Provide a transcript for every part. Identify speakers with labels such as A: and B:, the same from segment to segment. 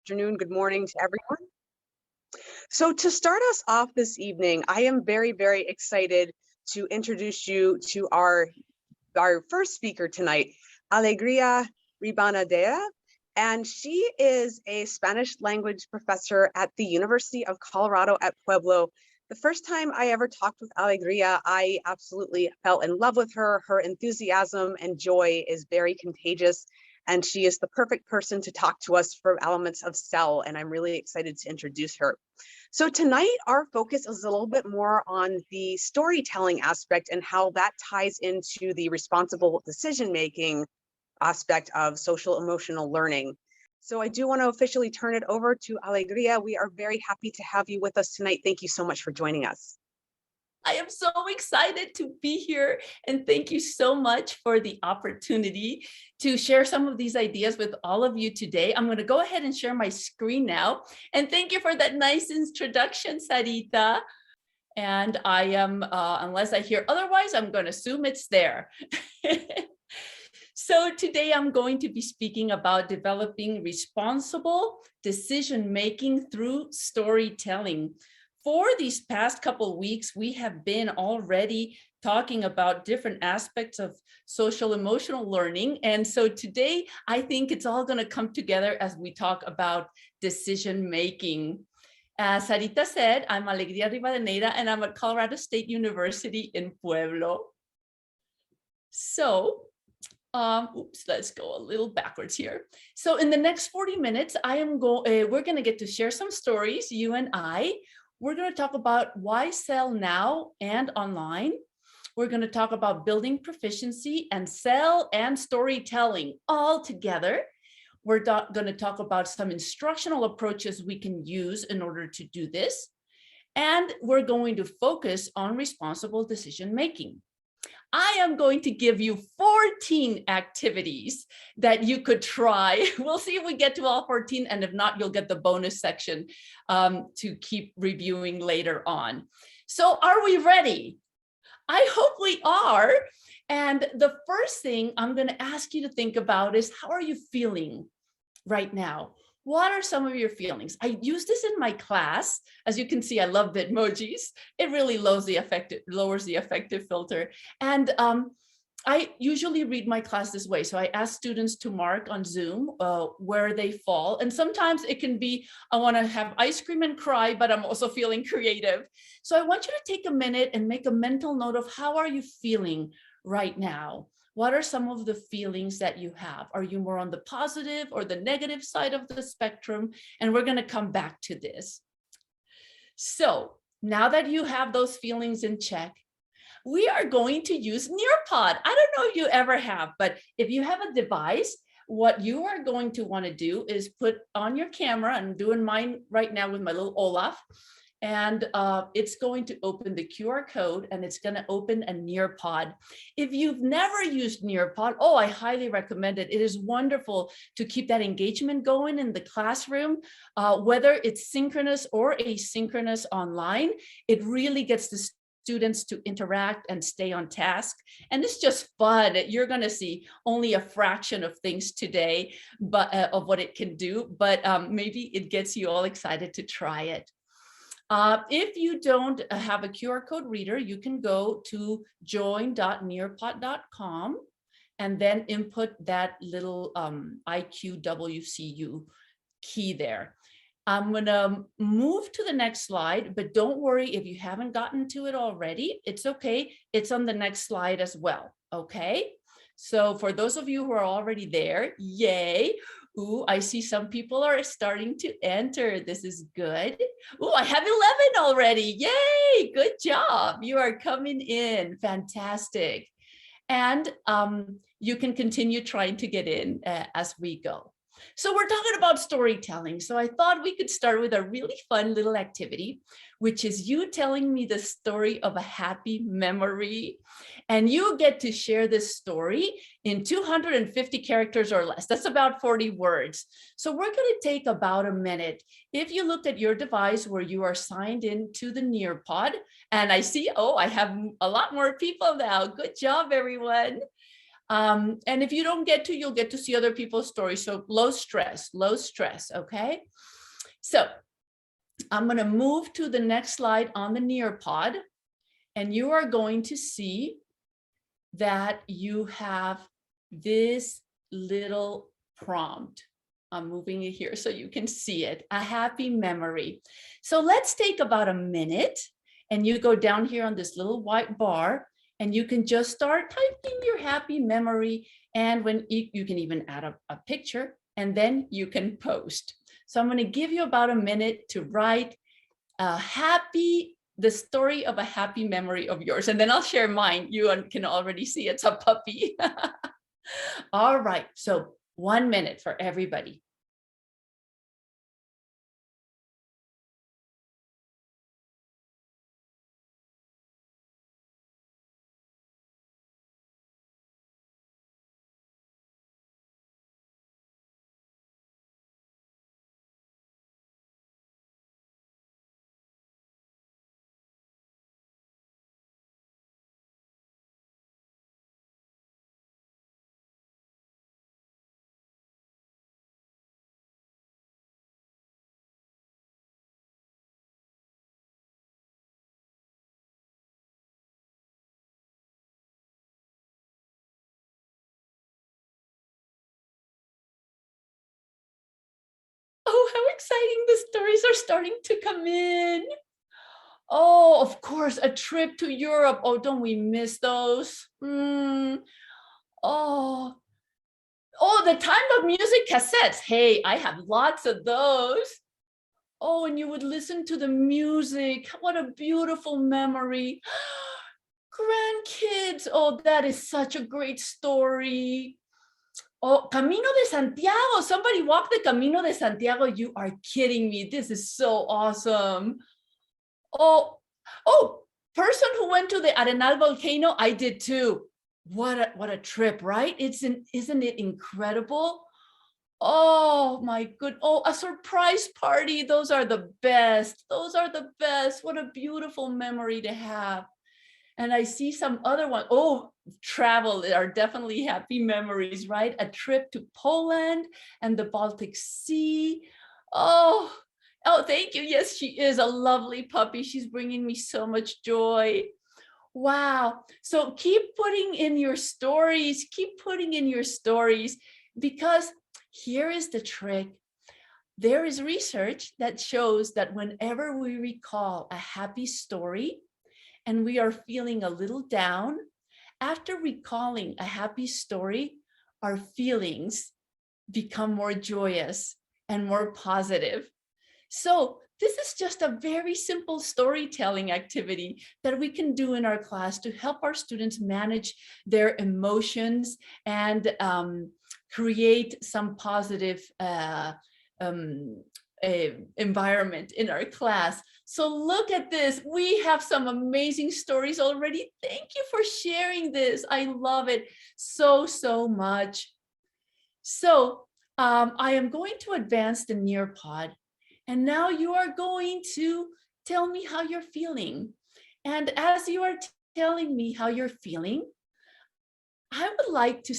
A: afternoon, good morning to everyone. So to start us off this evening, I am very, very excited to introduce you to our first speaker tonight, Alegria Ribadeneira, and she is a Spanish language professor at the University of Colorado at Pueblo. The first time I ever talked with Alegria, I absolutely fell in love with her. Her enthusiasm and joy is very contagious, and she is the perfect person to talk to us from elements of SEL, and I'm really excited to introduce her. So tonight, our focus is a little bit more on the storytelling aspect and how that ties into the responsible decision-making aspect of social emotional learning. So I do want to officially turn it over to Alegria. We are very happy to have you with us tonight. Thank you so much for joining us.
B: I am so excited to be here, and thank you so much for the opportunity to share some of these ideas with all of you today. I'm going to go ahead and share my screen now, and thank you for that nice introduction, Sarita. And I am, unless I hear otherwise, I'm going to assume it's there. So today I'm going to be speaking about developing responsible decision-making through storytelling. For these past couple of weeks, we have been already talking about different aspects of social emotional learning. And so today, I think it's all going to come together as we talk about decision making. As Sarita said, I'm Alegria Ribadeneira, and I'm at Colorado State University in Pueblo. So, let's go a little backwards here. So in the next 40 minutes, we're going to get to share some stories, you and I. We're going to talk about why SEL now and online. We're going to talk about building proficiency and SEL and storytelling all together. We're going to talk about some instructional approaches we can use in order to do this. And we're going to focus on responsible decision making. I am going to give you 14 activities that you could try. We'll see if we get to all 14, and if not, you'll get the bonus section to keep reviewing later on. So are we ready? I hope we are. And the first thing I'm going to ask you to think about is, how are you feeling right now? What are some of your feelings? I use this in my class. As you can see, I love Bitmojis. It really lowers the affective filter. And I usually read my class this way. So I ask students to mark on Zoom where they fall. And sometimes it can be, I want to have ice cream and cry, but I'm also feeling creative. So I want you to take a minute and make a mental note of, how are you feeling right now? What are some of the feelings that you have? Are you more on the positive or the negative side of the spectrum? And we're going to come back to this. So now that you have those feelings in check, we are going to use Nearpod. I don't know if you ever have, but if you have a device, what you are going to want to do is put on your camera. I'm doing mine right now with my little Olaf. And it's going to open the QR code, and it's going to open a Nearpod. If you've never used Nearpod, I highly recommend it. It is wonderful to keep that engagement going in the classroom, whether it's synchronous or asynchronous online. It really gets the students to interact and stay on task. And it's just fun. You're going to see only a fraction of things today, but of what it can do, but maybe it gets you all excited to try it. If you don't have a QR code reader, you can go to join.nearpod.com and then input that little IQWCU key there. I'm going to move to the next slide, but don't worry if you haven't gotten to it already. It's okay. It's on the next slide as well. Okay. So for those of you who are already there, yay. Ooh, I see some people are starting to enter. This is good. Ooh, I have 11 already. Yay, good job. You are coming in. Fantastic. And you can continue trying to get in as we go. So we're talking about storytelling. So I thought we could start with a really fun little activity, which is you telling me the story of a happy memory. And you get to share this story in 250 characters or less. That's about 40 words. So we're going to take about a minute. If you looked at your device where you are signed in to the Nearpod, and I see, I have a lot more people now. Good job, everyone. And if you don't get to, you'll get to see other people's stories. So low stress, okay? So I'm going to move to the next slide on the Nearpod, and you are going to see that you have this little prompt. I'm moving it here so you can see it, a happy memory. So let's take about a minute, and you go down here on this little white bar, and you can just start typing your happy memory. And when you can even add a picture, and then you can post. So I'm going to give you about a minute to write the story of a happy memory of yours. And then I'll share mine. You can already see it's a puppy. All right, so 1 minute for everybody. Oh, how exciting. The stories are starting to come in. Oh, of course, a trip to Europe. Oh, don't we miss those? Oh, the time of music cassettes. Hey, I have lots of those. Oh, and you would listen to the music. What a beautiful memory. Grandkids. Oh, that is such a great story. Oh, Camino de Santiago. Somebody walked the Camino de Santiago. You are kidding me. This is so awesome. Oh, person who went to the Arenal volcano. I did too. What a trip, right? Isn't it incredible? Oh my good. Oh, a surprise party. Those are the best. Those are the best. What a beautiful memory to have. And I see some other one. Oh, travel are definitely happy memories, right? A trip to Poland and the Baltic Sea. Oh, thank you. Yes, she is a lovely puppy. She's bringing me so much joy. Wow. So keep putting in your stories. Keep putting in your stories, because here is the trick. There is research that shows that whenever we recall a happy story and we are feeling a little down, after recalling a happy story, our feelings become more joyous and more positive. So this is just a very simple storytelling activity that we can do in our class to help our students manage their emotions and create some positive environment in our class. So look at this. We have some amazing stories already. Thank you for sharing this. I love it so much. So I am going to advance the Nearpod. And now you are going to tell me how you're feeling. And as you are telling me how you're feeling, I would like to,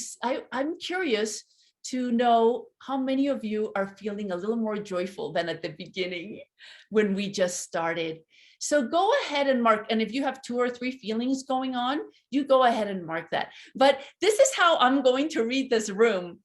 B: I'm curious to know how many of you are feeling a little more joyful than at the beginning when we just started. So go ahead and mark, and if you have 2 or 3 feelings going on, you go ahead and mark that. But this is how I'm going to read this room.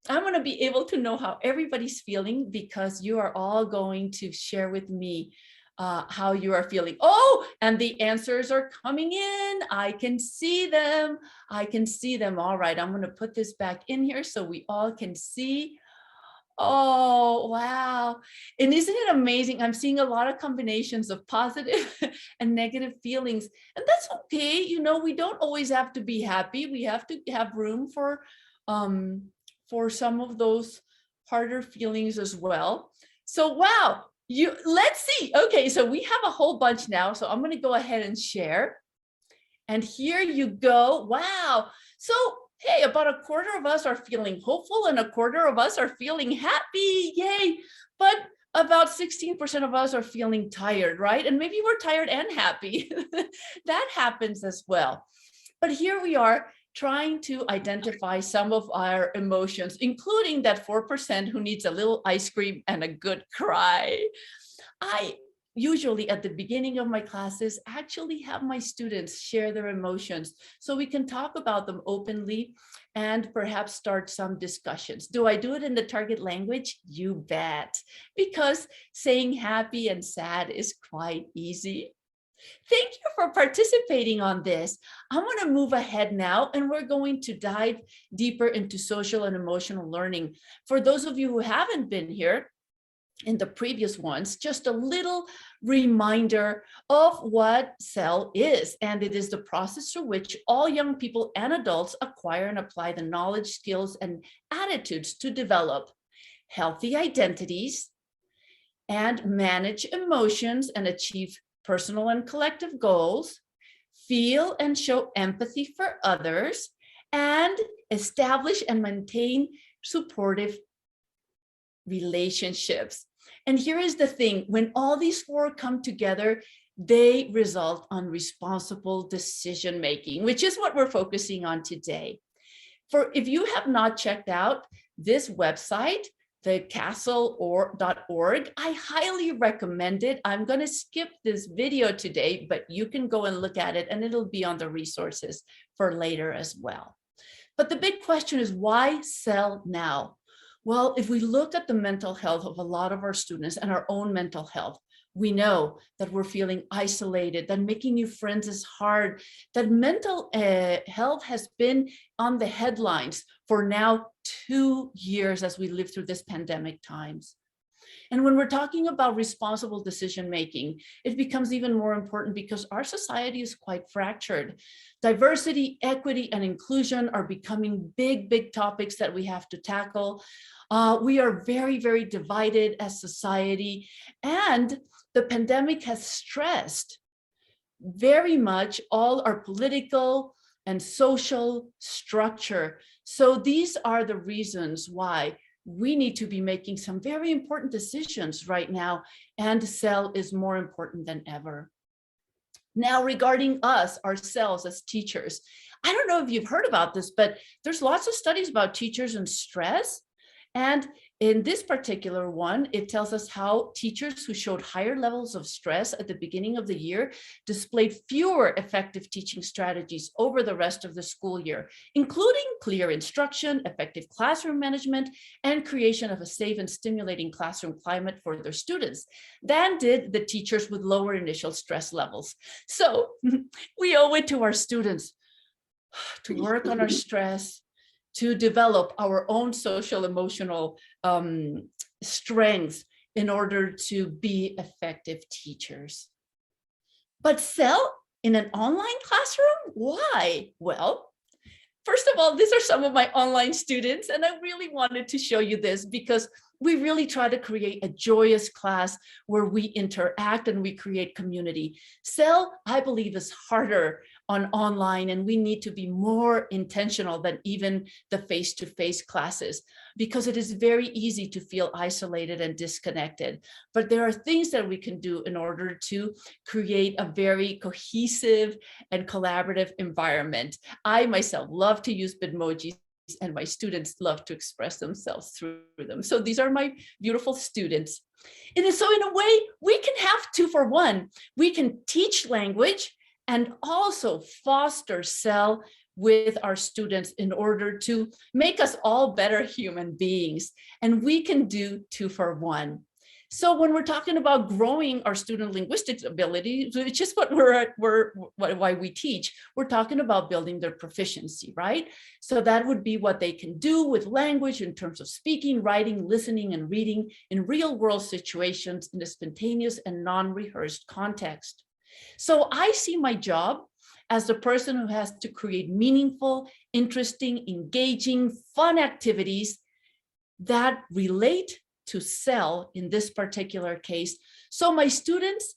B: I'm going to be able to know how everybody's feeling because you are all going to share with me how you are feeling. Oh, and the answers are coming in. I can see them. I can see them. All right, I'm going to put this back in here so we all can see. Oh, wow. And isn't it amazing? I'm seeing a lot of combinations of positive and negative feelings. And that's okay. You know, we don't always have to be happy. We have to have room for some of those harder feelings as well. So, wow. Let's see. Okay, so we have a whole bunch now. So I'm going to go ahead and share. And here you go. Wow. So, hey, about a quarter of us are feeling hopeful and a quarter of us are feeling happy. Yay. But about 16% of us are feeling tired, right? And maybe we're tired and happy. That happens as well. But here we are. trying to identify some of our emotions, including that 4% who needs a little ice cream and a good cry. I usually at the beginning of my classes actually have my students share their emotions so we can talk about them openly and perhaps start some discussions. Do I do it in the target language? You bet, because saying happy and sad is quite easy. Thank you for participating on this. I'm going to move ahead now, and we're going to dive deeper into social and emotional learning. For those of you who haven't been here in the previous ones, just a little reminder of what SEL is. And it is the process through which all young people and adults acquire and apply the knowledge, skills, and attitudes to develop healthy identities and manage emotions and achieve personal and collective goals, feel and show empathy for others, and establish and maintain supportive relationships. And here is the thing, when all these four come together, they result on responsible decision making, which is what we're focusing on today. For if you have not checked out this website, the castle.org, I highly recommend it. I'm going to skip this video today, but you can go and look at it, and it'll be on the resources for later as well. But the big question is, why SEL now? Well, if we look at the mental health of a lot of our students and our own mental health, we know that we're feeling isolated, that making new friends is hard, that mental health has been on the headlines for now 2 years as we live through this pandemic times. And when we're talking about responsible decision making, it becomes even more important because our society is quite fractured. Diversity, equity, and inclusion are becoming big topics that we have to tackle. We are very, very divided as society, and the pandemic has stressed very much all our political and social structure. So these are the reasons why we need to be making some very important decisions right now, and SEL is more important than ever. Now, regarding us, ourselves as teachers, I don't know if you've heard about this, but there's lots of studies about teachers and stress. And in this particular one, it tells us how teachers who showed higher levels of stress at the beginning of the year displayed fewer effective teaching strategies over the rest of the school year, including clear instruction, effective classroom management, and creation of a safe and stimulating classroom climate for their students than did the teachers with lower initial stress levels. So we owe it to our students to work on our stress, to develop our own social emotional strengths in order to be effective teachers. But SEL in an online classroom? Why? Well, first of all, these are some of my online students, and I really wanted to show you this because we really try to create a joyous class where we interact and we create community. SEL, I believe, is harder on online, and we need to be more intentional than even the face-to-face classes, because it is very easy to feel isolated and disconnected. But there are things that we can do in order to create a very cohesive and collaborative environment. I myself love to use Bitmojis, and my students love to express themselves through them. So these are my beautiful students. And so in a way, we can have 2 for 1. We can teach language and also foster SEL with our students in order to make us all better human beings. And we can do 2 for 1. So when we're talking about growing our student linguistics ability, which is what why we teach, we're talking about building their proficiency, right? So that would be what they can do with language in terms of speaking, writing, listening, and reading in real world situations in a spontaneous and non-rehearsed context. So I see my job as the person who has to create meaningful, interesting, engaging, fun activities that relate to SEL in this particular case, so my students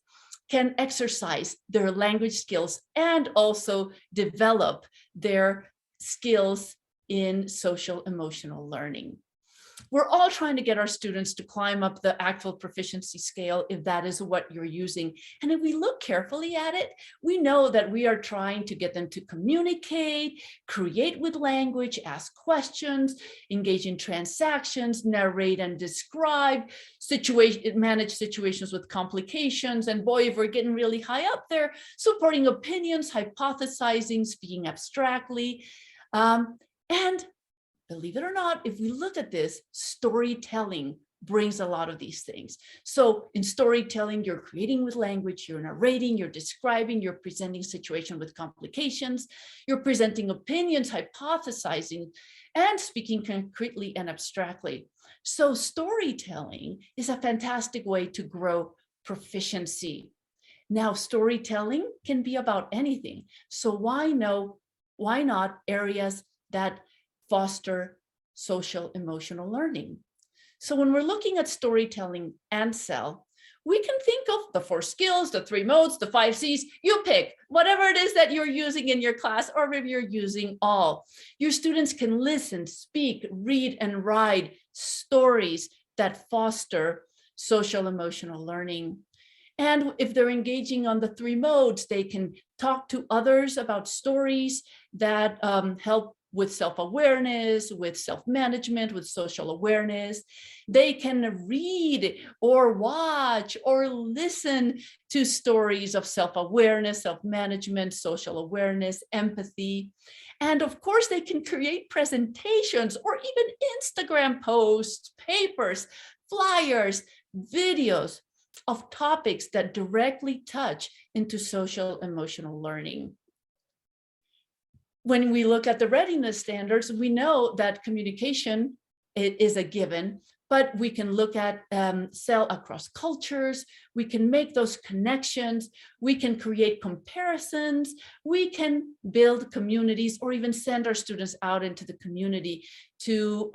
B: can exercise their language skills and also develop their skills in social emotional learning. We're all trying to get our students to climb up the actual proficiency scale if that is what you're using. And if we look carefully at it, we know that we are trying to get them to communicate, create with language, ask questions, engage in transactions, narrate and describe, manage situations with complications. And boy, if we're getting really high up there, supporting opinions, hypothesizing, speaking abstractly. And believe it or not, if we look at this, storytelling brings a lot of these things. So in storytelling, you're creating with language, you're narrating, you're describing, you're presenting situation with complications, you're presenting opinions, hypothesizing, and speaking concretely and abstractly. So storytelling is a fantastic way to grow proficiency. Now, storytelling can be about anything. So why not areas that foster social emotional learning? So when we're looking at storytelling and SEL, we can think of the 4 skills, the 3 modes, the 5 C's. You pick whatever it is that you're using in your class, or if you're using all. Your students can listen, speak, read, and write stories that foster social emotional learning. And if they're engaging on the 3 modes, they can talk to others about stories that help with self-awareness, with self-management, with social awareness. They can read or watch or listen to stories of self-awareness, self-management, social awareness, empathy. And of course, they can create presentations or even Instagram posts, papers, flyers, videos of topics that directly touch into social emotional learning. When we look at the readiness standards, we know that communication is a given, but we can look at SEL across cultures. We can make those connections. We can create comparisons. We can build communities or even send our students out into the community to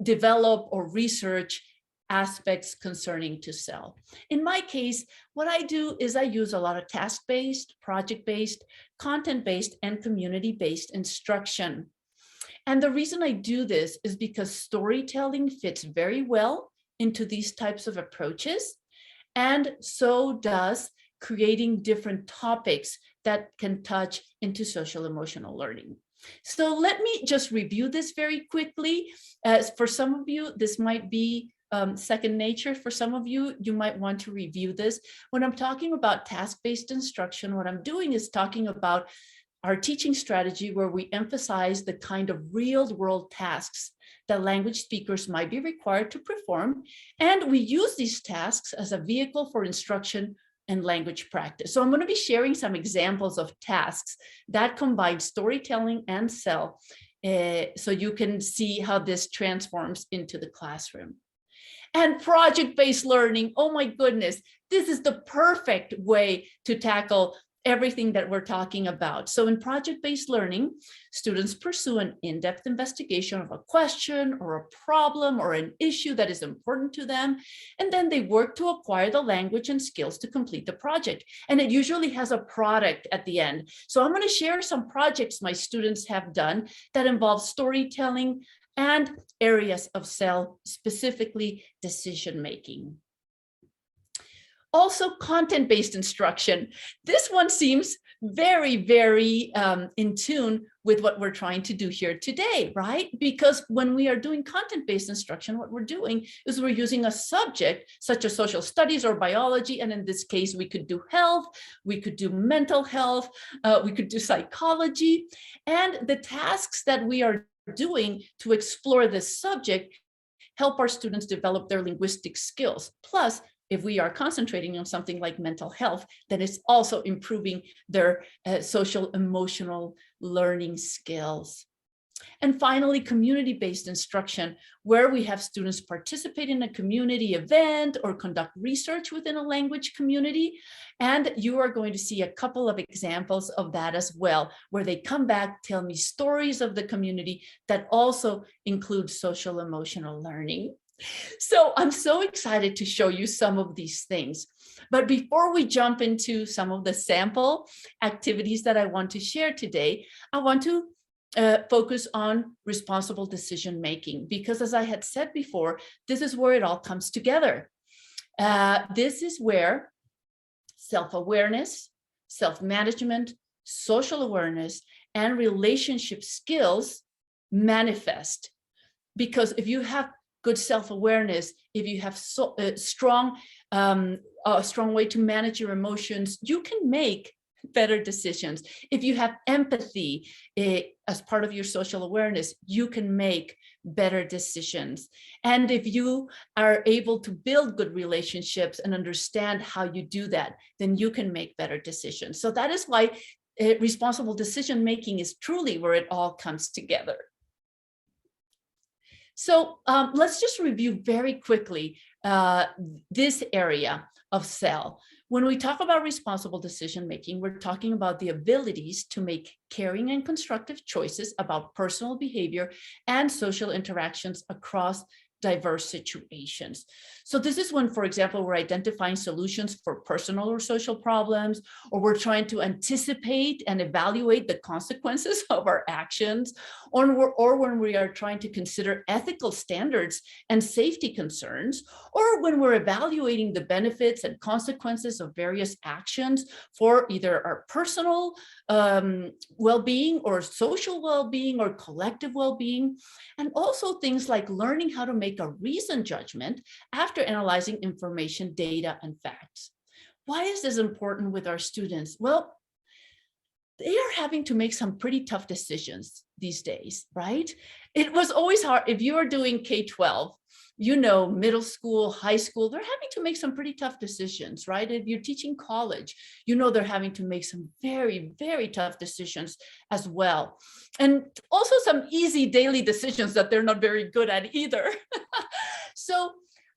B: develop or research aspects concerning to SEL. In my case, what I do is I use a lot of task-based, project-based, content-based, and community-based instruction. And the reason I do this is because storytelling fits very well into these types of approaches, and so does creating different topics that can touch into social emotional learning. So let me just review this very quickly. For some of you, this might be second nature. For some of you, you might want to review this. When I'm talking about task-based instruction, what I'm doing is talking about our teaching strategy where we emphasize the kind of real-world tasks that language speakers might be required to perform. And we use these tasks as a vehicle for instruction and language practice. So I'm going to be sharing some examples of tasks that combine storytelling and SEL, so you can see how this transforms into the classroom. And project-based learning, oh my goodness, this is the perfect way to tackle everything that we're talking about. So in project-based learning, students pursue an in-depth investigation of a question or a problem or an issue that is important to them, and then they work to acquire the language and skills to complete the project. And it usually has a product at the end. So I'm going to share some projects my students have done that involve storytelling and areas of SEL, specifically decision-making. Also, content-based instruction. This one seems very, very in tune with what we're trying to do here today, right? Because when we are doing content-based instruction, what we're doing is we're using a subject such as social studies or biology, and in this case, we could do health, we could do mental health, we could do psychology, and the tasks that we are doing to explore this subject help our students develop their linguistic skills. Plus, if we are concentrating on something like mental health, then it's also improving their social emotional learning skills. And finally, community-based instruction, where we have students participate in a community event or conduct research within a language community. And you are going to see a couple of examples of that as well, where they come back, tell me stories of the community that also include social emotional learning. So I'm so excited to show you some of these things. But before we jump into some of the sample activities that I want to share today, I want to focus on responsible decision making, because as I had said before, this is where it all comes together. This is where self-awareness, self-management, social awareness, and relationship skills manifest. Because if you have good self-awareness, if you have a strong way to manage your emotions, you can make better decisions. If you have empathy as part of your social awareness, you can make better decisions. And if you are able to build good relationships and understand how you do that, then you can make better decisions. So that is why responsible decision making is truly where it all comes together. So let's just review very quickly this area of SEL. When we talk about responsible decision making, we're talking about the abilities to make caring and constructive choices about personal behavior and social interactions across diverse situations. So this is when, for example, we're identifying solutions for personal or social problems, or we're trying to anticipate and evaluate the consequences of our actions, or when we are trying to consider ethical standards and safety concerns, or when we're evaluating the benefits and consequences of various actions for either our personal well-being or social well-being or collective well-being, and also things like learning how to make a reasoned judgment after analyzing information, data, and facts. Why is this important with our students? Well, they are having to make some pretty tough decisions these days, right? It was always hard. If you are doing K-12, you know, middle school, high school, they're having to make some pretty tough decisions, right? If you're teaching college, you know, they're having to make some very, very tough decisions as well. And also some easy daily decisions that they're not very good at either. So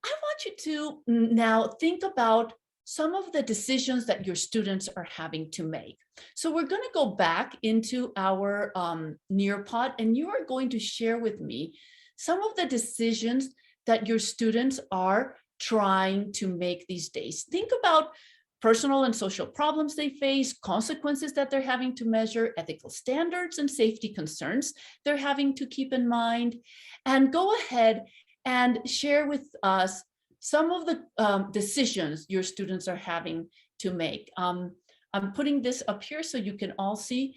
B: I want you to now think about some of the decisions that your students are having to make. So we're going to go back into our Nearpod, and you are going to share with me some of the decisions that your students are trying to make these days. Think about personal and social problems they face, consequences that they're having to measure, ethical standards and safety concerns they're having to keep in mind, and go ahead and share with us some of the decisions your students are having to make. I'm putting this up here so you can all see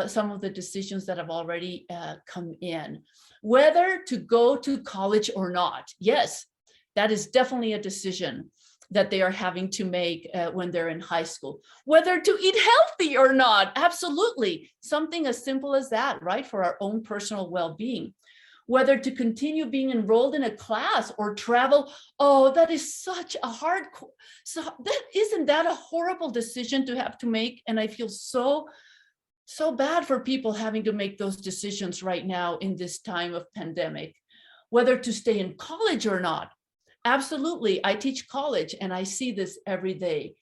B: some of the decisions that have already come in. Whether to go to college or not. Yes, that is definitely a decision that they are having to make when they're in high school. Whether to eat healthy or not. Absolutely. Something as simple as that, right? For our own personal well-being. Whether to continue being enrolled in a class or travel. Oh, that is such a hard, isn't that a horrible decision to have to make? And I feel so bad for people having to make those decisions right now in this time of pandemic. Whether to stay in college or not. Absolutely, I teach college and I see this every day.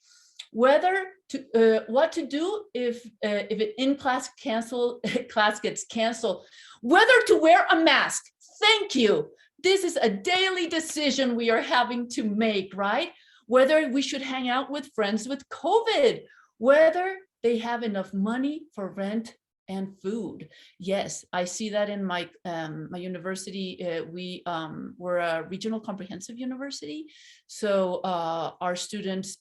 B: Whether to what to do if an in-class class gets canceled. Whether to wear a mask. Thank you. This is a daily decision we are having to make, right? Whether we should hang out with friends with COVID. Whether they have enough money for rent and food. Yes, I see that in my my university. We're a regional comprehensive university, so our students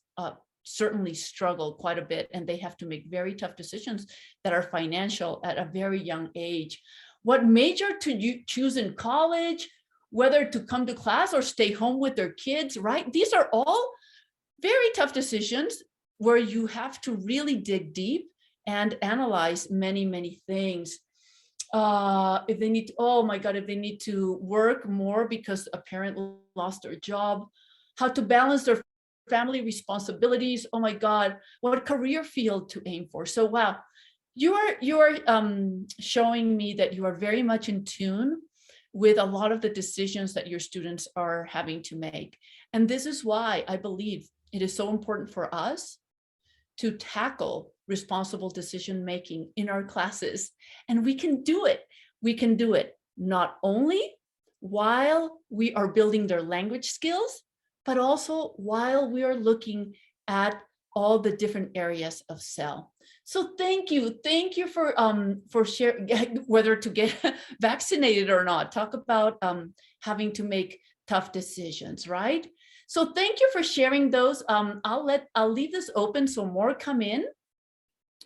B: certainly struggle quite a bit, and they have to make very tough decisions that are financial at a very young age. What major to choose in college, whether to come to class or stay home with their kids, right? These are all very tough decisions where you have to really dig deep and analyze many, many things. If they need to, oh my God, if they need to work more because a parent lost their job, how to balance their family responsibilities. Oh my God, what career field to aim for. So wow, you are showing me that you are very much in tune with a lot of the decisions that your students are having to make. And this is why I believe it is so important for us to tackle responsible decision making in our classes. And we can do it. We can do it not only while we are building their language skills, but also while we are looking at all the different areas of SEL. So thank you for sharing whether to get vaccinated or not. Talk about having to make tough decisions, right? So thank you for sharing those. I'll leave this open so more come in,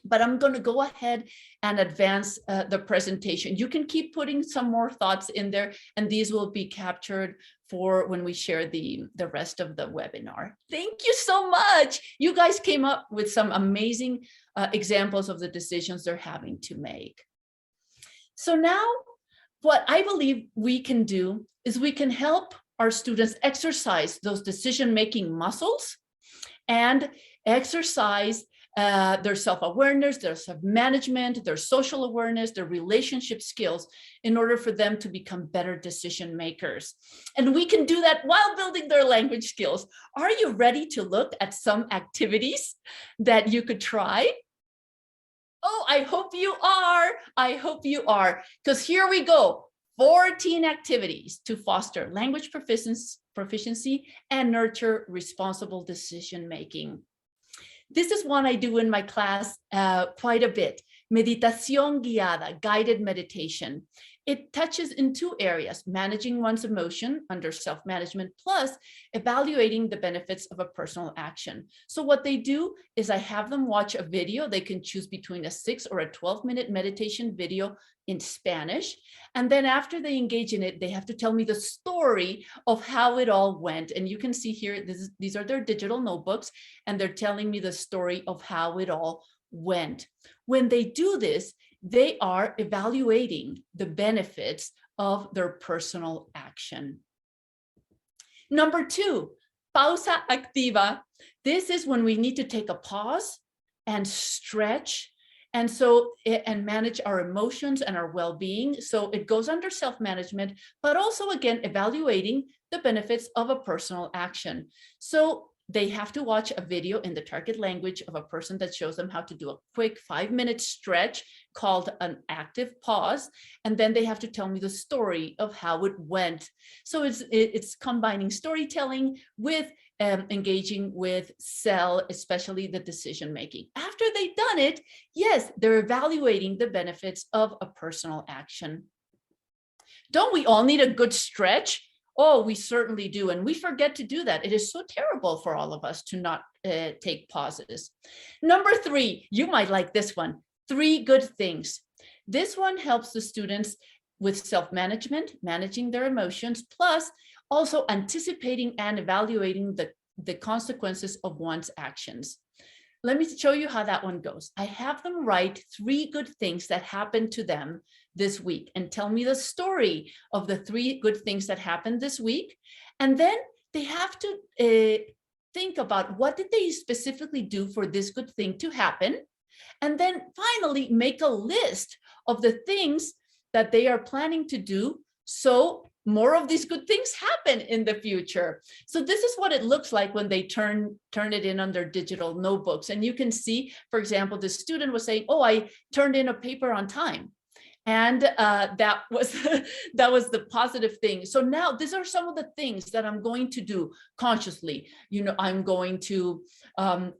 B: but I'm going to go ahead and advance the presentation. You can keep putting some more thoughts in there, and these will be captured for when we share the rest of the webinar. Thank you so much. You guys came up with some amazing examples of the decisions they're having to make. So now what I believe we can do is we can help our students exercise those decision-making muscles and exercise their self-awareness, their self-management, their social awareness, their relationship skills in order for them to become better decision makers. And we can do that while building their language skills. Are you ready to look at some activities that you could try? Oh, I hope you are. I hope you are, because here we go. 14 activities to foster language proficiency and nurture responsible decision making. This is one I do in my class quite a bit. Meditación Guiada, guided meditation. It touches in two areas: managing one's emotion under self-management, plus evaluating the benefits of a personal action. So what they do is I have them watch a video. They can choose between a 6 or a 12-minute meditation video in Spanish. And then after they engage in it, they have to tell me the story of how it all went. And you can see here, these are their digital notebooks, and they're telling me the story of how it all went. When they do this, they are evaluating the benefits of their personal action. Number 2, pausa activa. This is when we need to take a pause and stretch and manage our emotions and our well-being. So it goes under self-management, but also again, evaluating the benefits of a personal action. So they have to watch a video in the target language of a person that shows them how to do a quick 5-minute stretch called an active pause. And then they have to tell me the story of how it went. So it's combining storytelling with engaging with SEL, especially the decision making. After they've done it, yes, they're evaluating the benefits of a personal action. Don't we all need a good stretch? Oh, we certainly do. And we forget to do that. It is so terrible for all of us to not take pauses. Number 3, you might like this one. 3 good things. This one helps the students with self-management, managing their emotions, plus also anticipating and evaluating the consequences of one's actions. Let me show you how that one goes. I have them write 3 good things that happened to them this week and tell me the story of the 3 good things that happened this week. And then they have to think about what did they specifically do for this good thing to happen. And then finally make a list of the things that they are planning to do so more of these good things happen in the future. So this is what it looks like when they turn it in on their digital notebooks. And you can see, for example, the student was saying, oh, I turned in a paper on time. And that was the positive thing. So now these are some of the things that I'm going to do consciously. You know, I'm going to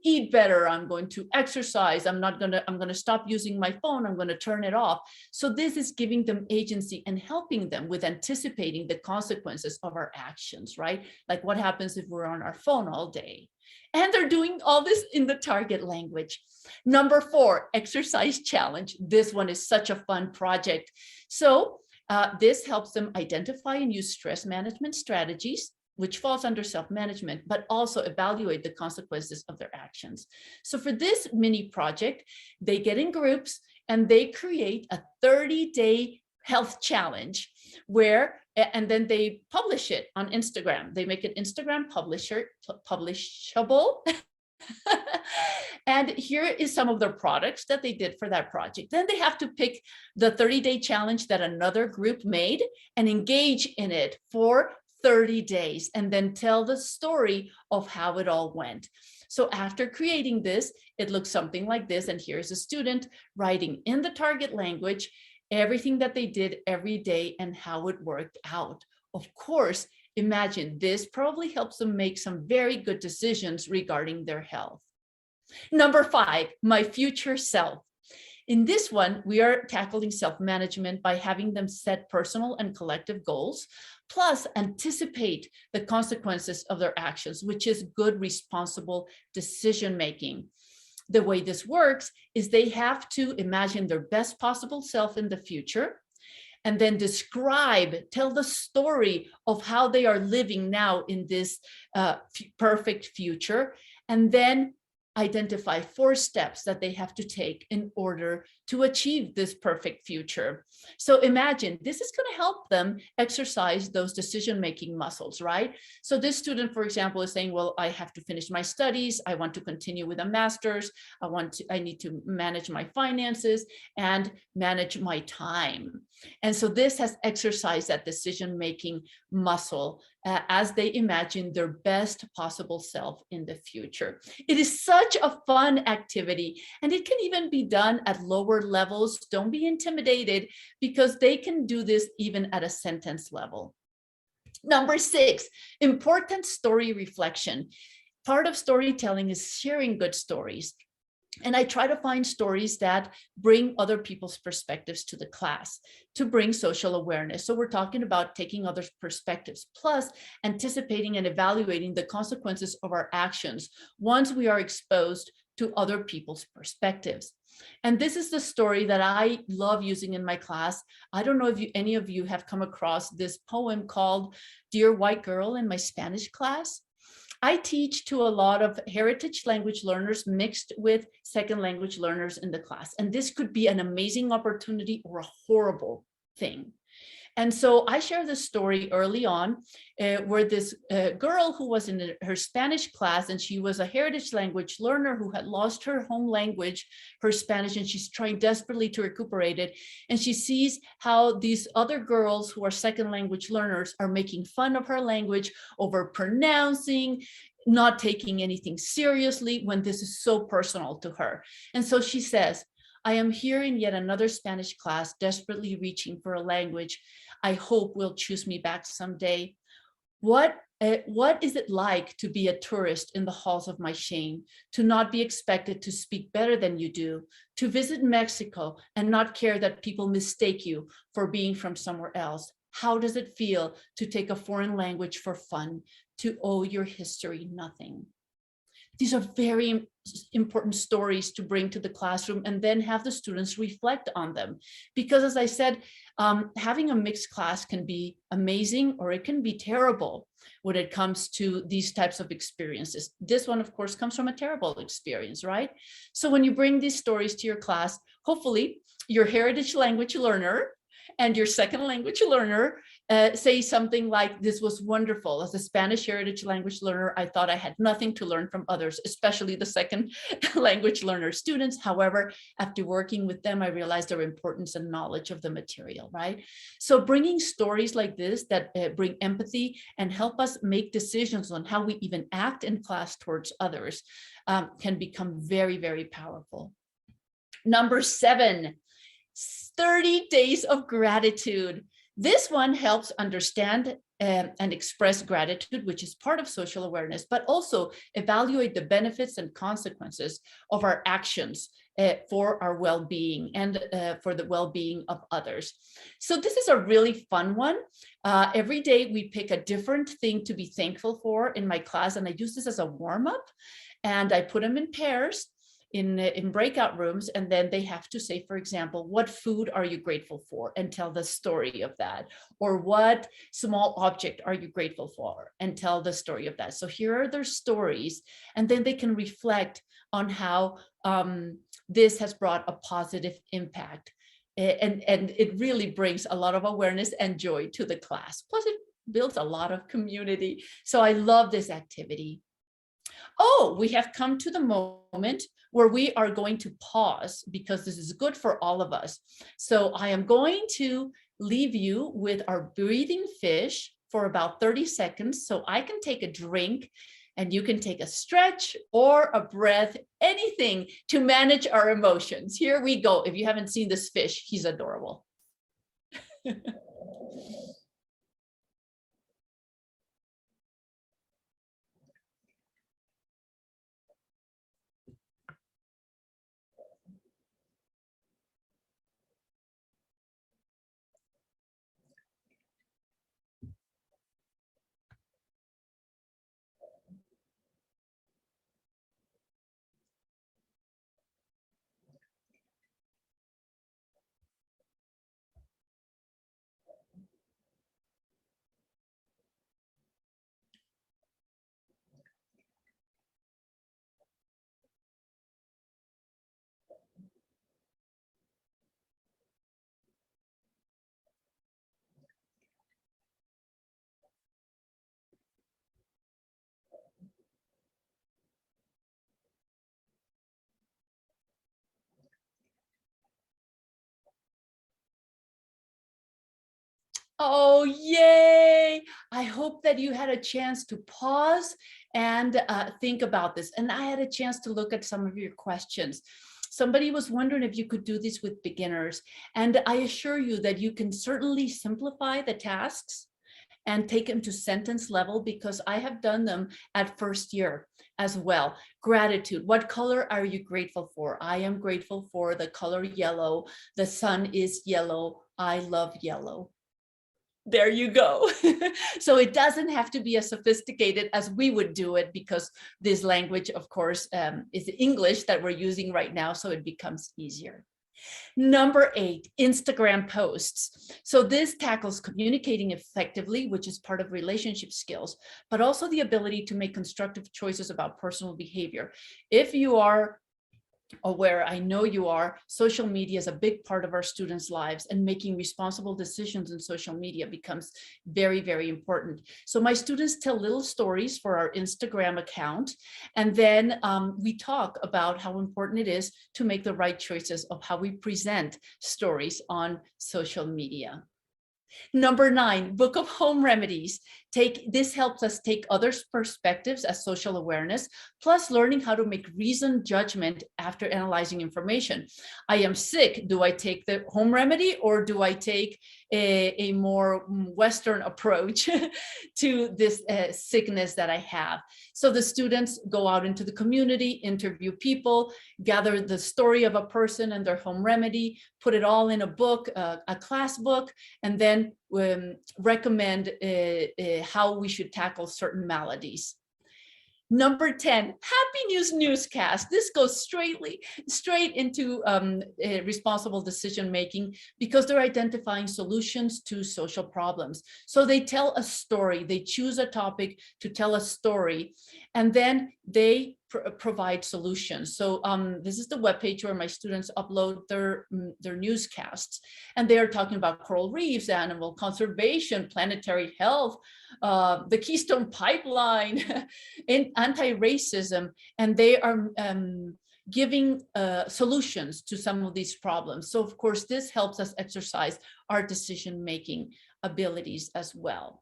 B: eat better. I'm going to exercise. I'm going to stop using my phone. I'm going to turn it off. So this is giving them agency and helping them with anticipating the consequences of our actions, right? Like what happens if we're on our phone all day? And they're doing all this in the target language. Number 4, exercise challenge. This one is such a fun project. So this helps them identify and use stress management strategies, which falls under self-management, but also evaluate the consequences of their actions. So for this mini project, they get in groups and they create a 30-day health challenge and then they publish it on Instagram. They make it Instagram publishable. And here is some of the products that they did for that project. Then they have to pick the 30-day challenge that another group made and engage in it for 30 days and then tell the story of how it all went. So after creating this, it looks something like this. And here's a student writing in the target language everything that they did every day and how it worked out. Of course, imagine this probably helps them make some very good decisions regarding their health. Number 5, my future self. In this one, we are tackling self-management by having them set personal and collective goals, plus anticipate the consequences of their actions, which is good, responsible decision-making. The way this works is they have to imagine their best possible self in the future, and then tell the story of how they are living now in this perfect future, and then identify 4 steps that they have to take in order to achieve this perfect future. So imagine this is going to help them exercise those decision-making muscles, right? So this student, for example, is saying, well, I have to finish my studies. I want to continue with a master's. I need to manage my finances and manage my time. And so this has exercised that decision-making muscle as they imagine their best possible self in the future. It is such a fun activity, and it can even be done at lower levels. Don't be intimidated, because they can do this even at a sentence level. Number 6, important story reflection. Part of storytelling is sharing good stories. And I try to find stories that bring other people's perspectives to the class, to bring social awareness. So we're talking about taking others' perspectives, plus anticipating and evaluating the consequences of our actions once we are exposed to other people's perspectives. And this is the story that I love using in my class. I don't know if any of you have come across this poem called Dear White Girl in my Spanish class. I teach to a lot of heritage language learners mixed with second language learners in the class. And this could be an amazing opportunity or a horrible thing. And so I share this story early on where this girl who was in her Spanish class, and she was a heritage language learner who had lost her home language, her Spanish, and she's trying desperately to recuperate it. And she sees how these other girls who are second language learners are making fun of her language, over pronouncing, not taking anything seriously when this is so personal to her. And so she says, I am here in yet another Spanish class, desperately reaching for a language I hope will choose me back someday. What is it like to be a tourist in the halls of my shame, to not be expected to speak better than you do, to visit Mexico and not care that people mistake you for being from somewhere else? How does it feel to take a foreign language for fun, to owe your history nothing? These are very important stories to bring to the classroom, and then have the students reflect on them. Because as I said, having a mixed class can be amazing, or it can be terrible when it comes to these types of experiences. This one, of course, comes from a terrible experience, right? So when you bring these stories to your class, hopefully your heritage language learner and your second language learner say something like, this was wonderful. As a Spanish heritage language learner, I thought I had nothing to learn from others, especially the second language learner students. However, after working with them, I realized their importance and knowledge of the material, right? So bringing stories like this that bring empathy and help us make decisions on how we even act in class towards others can become very, very powerful. Number 7, 30 days of gratitude. This one helps understand and express gratitude, which is part of social awareness, but also evaluate the benefits and consequences of our actions for our well-being and for the well-being of others. So this is a really fun one. Every day we pick a different thing to be thankful for in my class, and I use this as a warm-up, and I put them in pairs in breakout rooms, and then they have to say, for example, what food are you grateful for, and tell the story of that, or what small object are you grateful for, and tell the story of that. So here are their stories, and then they can reflect on how this has brought a positive impact, and it really brings a lot of awareness and joy to the class. Plus it builds a lot of community. So I love this activity. Oh, we have come to the moment where we are going to pause, because this is good for all of us. So I am going to leave you with our breathing fish for about 30 seconds, so I can take a drink and you can take a stretch or a breath, anything to manage our emotions. Here we go. If you haven't seen this fish, he's adorable. Oh, yay. I hope that you had a chance to pause and think about this. And I had a chance to look at some of your questions. Somebody was wondering if you could do this with beginners. And I assure you that you can certainly simplify the tasks and take them to sentence level, because I have done them at first year as well. Gratitude. What color are you grateful for? I am grateful for the color yellow. The sun is yellow. I love yellow. There you go. So it doesn't have to be as sophisticated as we would do it, because this language, of course, is English that we're using right now, so it becomes easier. Number 8, Instagram posts. So this tackles communicating effectively, which is part of relationship skills, but also the ability to make constructive choices about personal behavior. If you are aware, I know you are, social media is a big part of our students' lives, and making responsible decisions in social media becomes very, very important. So my students tell little stories for our Instagram account, and then we talk about how important it is to make the right choices of how we present stories on social media. Number 9, Book of Home Remedies. This helps us take others' perspectives as social awareness, plus learning how to make reasoned judgment after analyzing information. I am sick. Do I take the home remedy, or do I take a more Western approach to this sickness that I have? So the students go out into the community, interview people, gather the story of a person and their home remedy, put it all in a book, a class book, and then recommend how we should tackle certain maladies. Number 10, Happy News newscast. This goes straight into responsible decision making, because they're identifying solutions to social problems. So they tell a story, they choose a topic to tell a story, and then they provide solutions. So this is the webpage where my students upload their newscasts, and they are talking about coral reefs, animal conservation, planetary health, the Keystone Pipeline, and anti-racism, and they are giving solutions to some of these problems. So of course, this helps us exercise our decision-making abilities as well.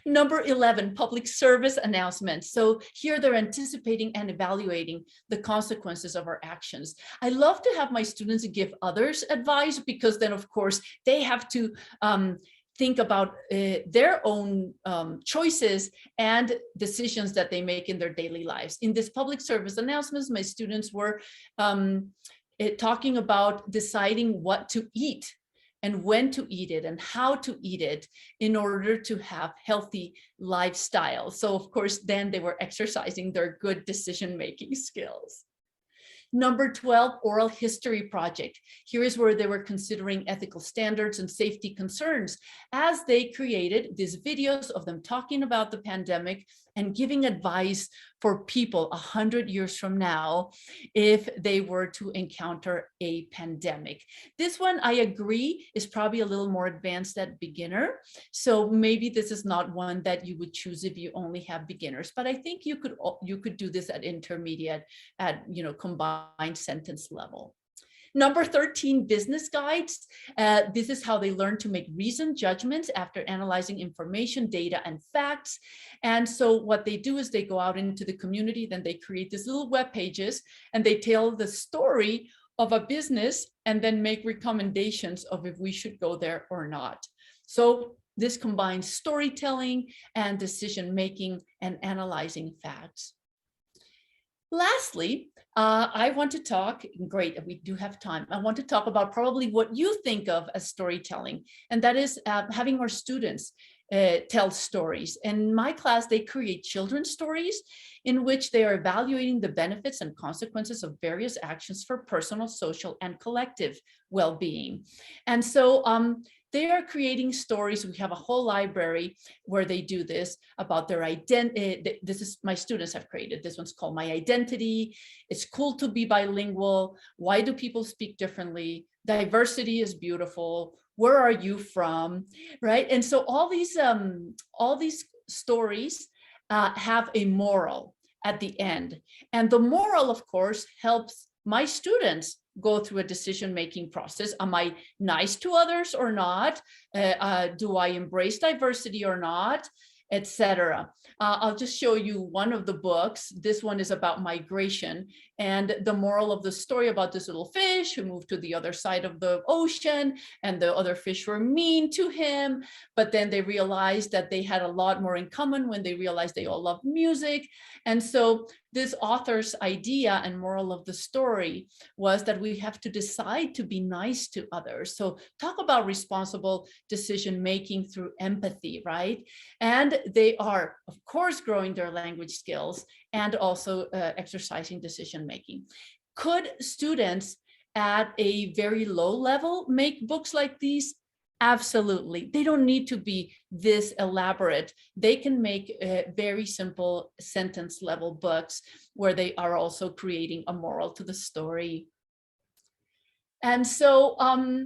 B: Number 11, public service announcements. So here they're anticipating and evaluating the consequences of our actions. I love to have my students give others advice, because then of course they have to think about their own choices and decisions that they make in their daily lives. In this public service announcements, my students were talking about deciding what to eat and when to eat it and how to eat it in order to have healthy lifestyle. So of course, then they were exercising their good decision-making skills. Number 12, oral history project. Here is where they were considering ethical standards and safety concerns as they created these videos of them talking about the pandemic and giving advice for people 100 years from now if they were to encounter a pandemic. This one, I agree, is probably a little more advanced at beginner. So maybe this is not one that you would choose if you only have beginners, but I think you could do this at intermediate, at combined sentence level. Number 13, business guides. This is how they learn to make reasoned judgments after analyzing information, data, and facts. And so what they do is they go out into the community, then they create these little web pages, and they tell the story of a business and then make recommendations of if we should go there or not. So this combines storytelling and decision-making and analyzing facts. Lastly, I want to talk, great, we do have time. I want to talk about probably what you think of as storytelling, and that is having our students tell stories. In my class, they create children's stories in which they are evaluating the benefits and consequences of various actions for personal, social, and collective well-being. And so they are creating stories. We have a whole library where they do this about their identity. This is my students have created. This one's called My Identity. It's cool to be bilingual. Why do people speak differently? Diversity is beautiful. Where are you from? Right? And so all these stories have a moral at the end. And the moral, of course, helps my students go through a decision-making process. Am I nice to others or not? Do I embrace diversity or not? Etc. I'll just show you one of the books. This one is about migration, and the moral of the story about this little fish who moved to the other side of the ocean, and the other fish were mean to him, but then they realized that they had a lot more in common when they realized they all loved music. And so this author's idea and moral of the story was that we have to decide to be nice to others. So talk about responsible decision-making through empathy, right? And they are, of course, growing their language skills and also exercising decision-making. Could students at a very low level make books like these? Absolutely. They don't need to be this elaborate. They can make very simple sentence level books where they are also creating a moral to the story. And so I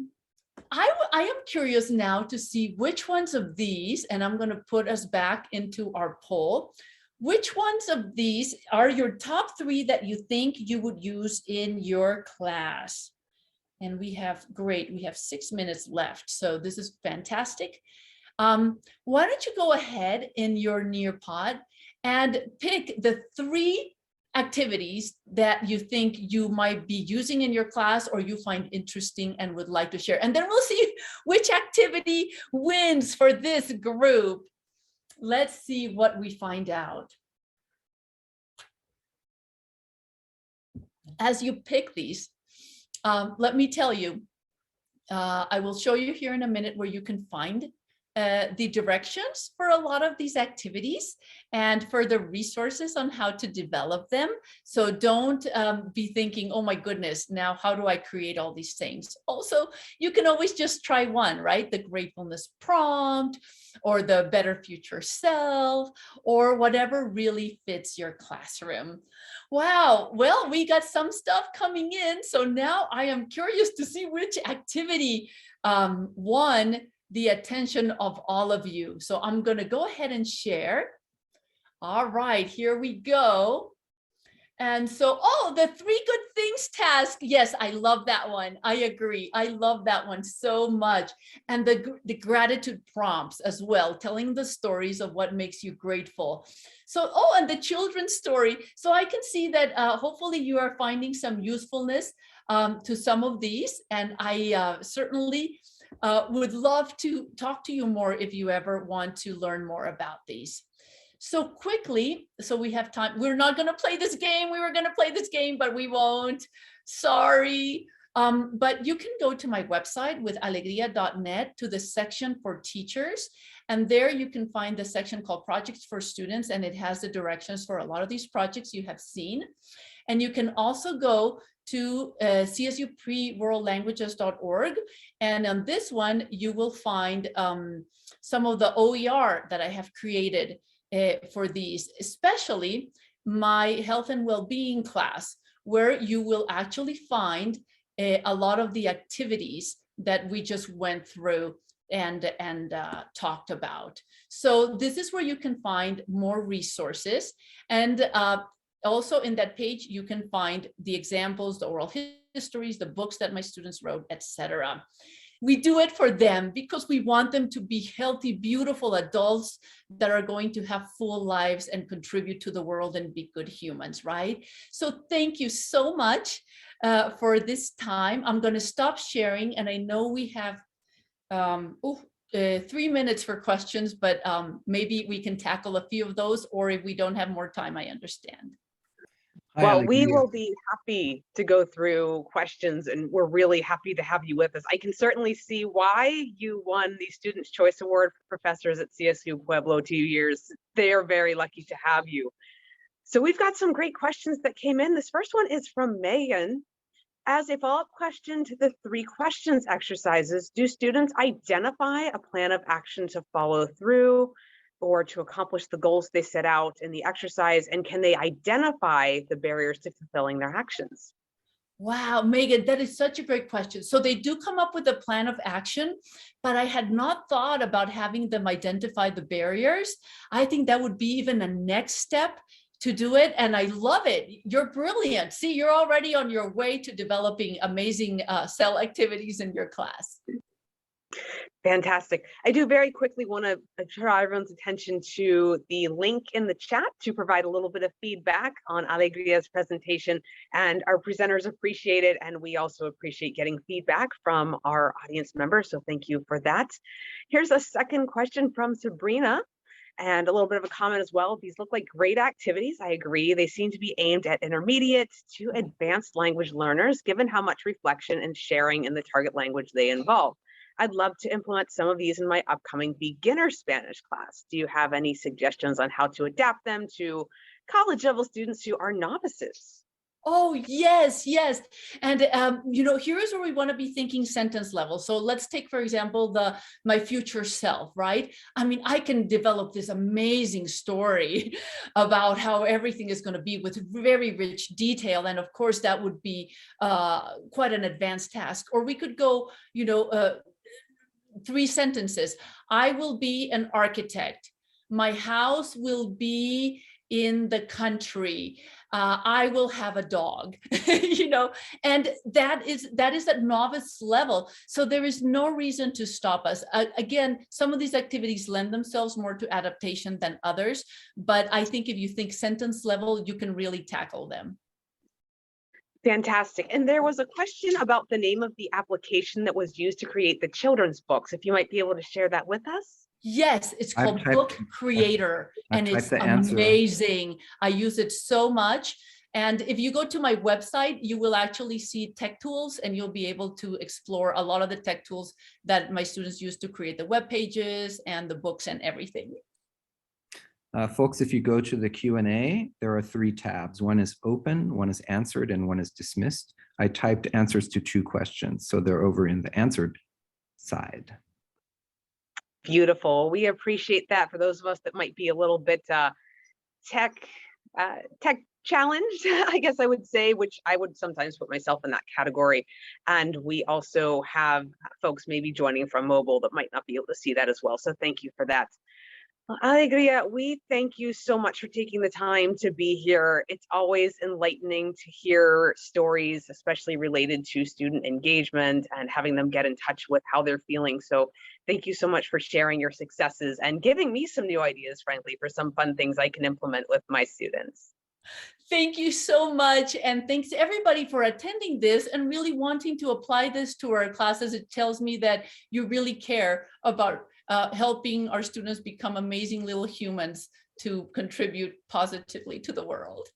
B: am curious now to see which ones of these, and I'm going to put us back into our poll, which ones of these are your top 3 that you think you would use in your class? And we have 6 minutes left. So this is fantastic. Why don't you go ahead in your Nearpod and pick the 3 activities that you think you might be using in your class or you find interesting and would like to share. And then we'll see which activity wins for this group. Let's see what we find out. As you pick these, let me tell you, I will show you here in a minute where you can find the directions for a lot of these activities and further resources on how to develop them. So don't be thinking, oh my goodness, now how do I create all these things? Also, you can always just try one, right? The gratefulness prompt or the better future self or whatever really fits your classroom. Wow, well, we got some stuff coming in. So now I am curious to see which activity won the attention of all of you. So I'm going to go ahead and share. All right, here we go. And so, oh, the 3 good things task. Yes, I love that one. I agree. I love that one so much. And the gratitude prompts as well, telling the stories of what makes you grateful. So, oh, and the children's story. So I can see that hopefully you are finding some usefulness to some of these. And I certainly would love to talk to you more if you ever want to learn more about these. So quickly, so we have time. We're not going to play this game. We were going to play this game, but we won't. Sorry. But you can go to my website with alegria.net to the section for teachers. And there you can find the section called Projects for Students. And it has the directions for a lot of these projects you have seen. And you can also go to csupreworldlanguages.org. And on this one, you will find some of the OER that I have created for these, especially my health and well-being class, where you will actually find a lot of the activities that we just went through and talked about. So this is where you can find more resources. And also in that page, you can find the examples, the oral histories, the books that my students wrote, etc. We do it for them because we want them to be healthy, beautiful adults that are going to have full lives and contribute to the world and be good humans, right? So thank you so much for this time. I'm going to stop sharing, and I know we have 3 minutes for questions, but maybe we can tackle a few of those, or if we don't have more time, I understand.
A: Well, we will be happy to go through questions, and we're really happy to have you with us. I can certainly see why you won the Students' Choice Award for professors at CSU Pueblo 2 years. They are very lucky to have you. So we've got some great questions that came in. This first one is from Megan. As a follow-up question to the 3 questions exercises, do students identify a plan of action to follow through or to accomplish the goals they set out in the exercise? And can they identify the barriers to fulfilling their actions?
B: Wow, Megan, that is such a great question. So they do come up with a plan of action, but I had not thought about having them identify the barriers. I think that would be even a next step to do it, and I love it. You're brilliant. See, you're already on your way to developing amazing SEL activities in your class.
A: Fantastic. I do very quickly want to draw everyone's attention to the link in the chat to provide a little bit of feedback on Alegria's presentation, and our presenters appreciate it, and we also appreciate getting feedback from our audience members, so thank you for that. Here's a second question from Sabrina, and a little bit of a comment as well. These look like great activities. I agree. They seem to be aimed at intermediate to advanced language learners, given how much reflection and sharing in the target language they involve. I'd love to implement some of these in my upcoming beginner Spanish class. Do you have any suggestions on how to adapt them to college level students who are novices?
B: Oh, yes, yes. And, here's where we want to be thinking sentence level. So let's take, for example, my future self, right? I mean, I can develop this amazing story about how everything is going to be with very rich detail. And of course, that would be quite an advanced task. Or we could go, 3 sentences. I will be an architect. My house will be in the country. I will have a dog, and that is at novice level. So there is no reason to stop us. Again, some of these activities lend themselves more to adaptation than others, but I think if you think sentence level, you can really tackle them.
A: Fantastic. And there was a question about the name of the application that was used to create the children's books. If you might be able to share that with us.
B: Yes, it's called Book Creator, and it's amazing. I use it so much. And if you go to my website, you will actually see tech tools, and you'll be able to explore a lot of the tech tools that my students use to create the web pages and the books and everything.
C: Folks, if you go to the Q&A, there are 3 tabs. One is open, one is answered, and one is dismissed. I typed answers to 2 questions, so they're over in the answered side.
A: Beautiful. We appreciate that. For those of us that might be a little bit tech challenged, I guess I would say, which I would sometimes put myself in that category. And we also have folks maybe joining from mobile that might not be able to see that as well. So thank you for that. Alegria, we thank you so much for taking the time to be here. It's always enlightening to hear stories, especially related to student engagement and having them get in touch with how they're feeling. So thank you so much for sharing your successes and giving me some new ideas, frankly, for some fun things I can implement with my students.
B: Thank you so much. And thanks to everybody for attending this and really wanting to apply this to our classes. It tells me that you really care about helping our students become amazing little humans to contribute positively to the world.